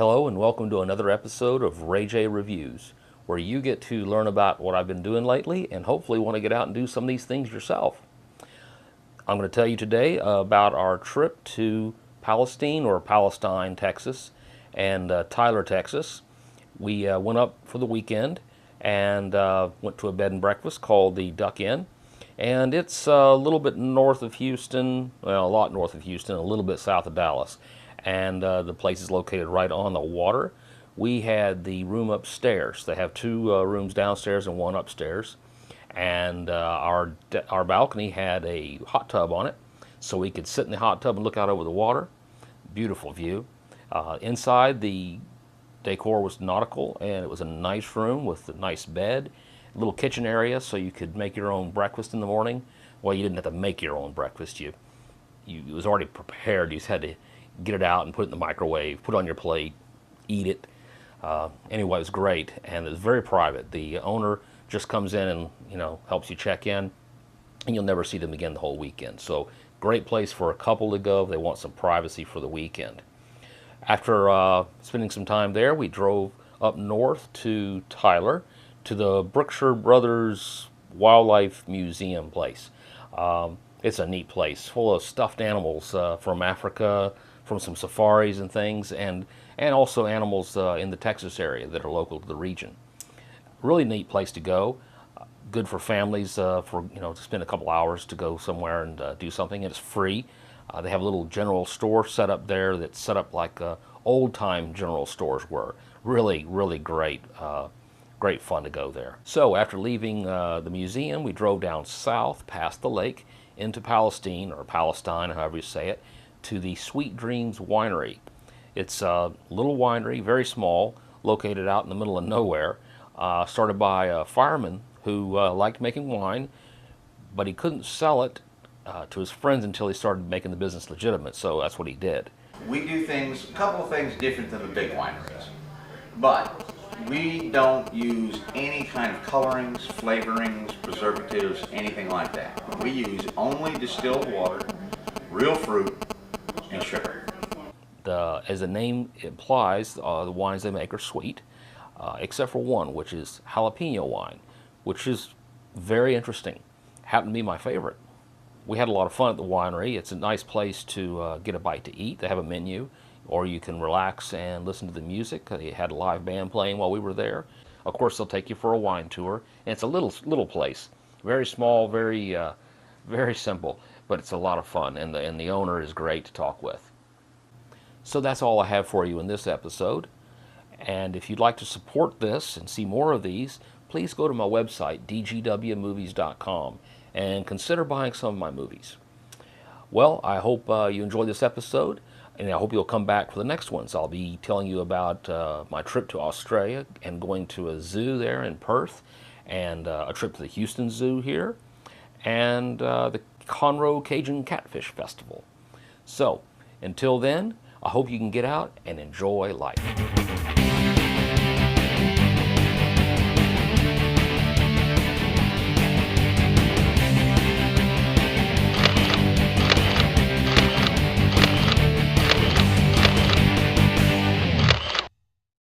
Hello and welcome to another episode of RayJ Reviews, where you get to learn about what I've been doing lately and hopefully want to get out and do some of these things yourself. I'm going to tell you today about our trip to Palestine, Texas, and Tyler, Texas. We went up for the weekend and went to a bed and breakfast called the Duck Inn. And it's a little bit north of Houston, well, a lot north of Houston, a little bit south of Dallas. And the place is located right on the water. We had the room upstairs. They have two rooms downstairs and one upstairs. And our balcony had a hot tub on it, so we could sit in the hot tub and look out over the water. Beautiful view. Inside, the decor was nautical, and it was a nice room with a nice bed, a little kitchen area so you could make your own breakfast in the morning. Well, you didn't have to make your own breakfast. It was already prepared. You just had to get it out and put it in the microwave, put it on your plate, eat it. Anyway, it was great, and it was very private. The owner just comes in and helps you check in, and you'll never see them again the whole weekend. So great place for a couple to go if they want some privacy for the weekend. After spending some time there, we drove up north to Tyler, to the Brookshire Brothers Wildlife Museum place. It's a neat place, full of stuffed animals from Africa, from some safaris and things, and also animals in the Texas area that are local to the region. Really neat place to go. Good for families to spend a couple hours to go somewhere and do something. And it's free. They have a little general store set up there that's set up like old-time general stores were. Really, really great. Great fun to go there. So after leaving the museum, we drove down south past the lake into Palestine, or Palestine, however you say it, to the Sweet Dreams Winery. It's a little winery, very small, located out in the middle of nowhere, started by a fireman who liked making wine, but he couldn't sell it to his friends until he started making the business legitimate, so that's what he did. We do a couple of things different than the big wineries, but we don't use any kind of colorings, flavorings, preservatives, anything like that. We use only distilled water, real fruit, and sugar. As the name implies, the wines they make are sweet, except for one, which is jalapeno wine, which is very interesting. Happened to be my favorite. We had a lot of fun at the winery. It's a nice place to get a bite to eat. They have a menu, or you can relax and listen to the music. They had a live band playing while we were there. Of course, they'll take you for a wine tour. And it's a little place, very small, very simple, but it's a lot of fun, and the owner is great to talk with. So that's all I have for you in this episode. And if you'd like to support this and see more of these, please go to my website, dgwmovies.com, and consider buying some of my movies. Well, I hope you enjoyed this episode, and I hope you'll come back for the next ones. I'll be telling you about my trip to Australia and going to a zoo there in Perth, and a trip to the Houston Zoo here, and the Conroe Cajun Catfish Festival. So, until then, I hope you can get out and enjoy life.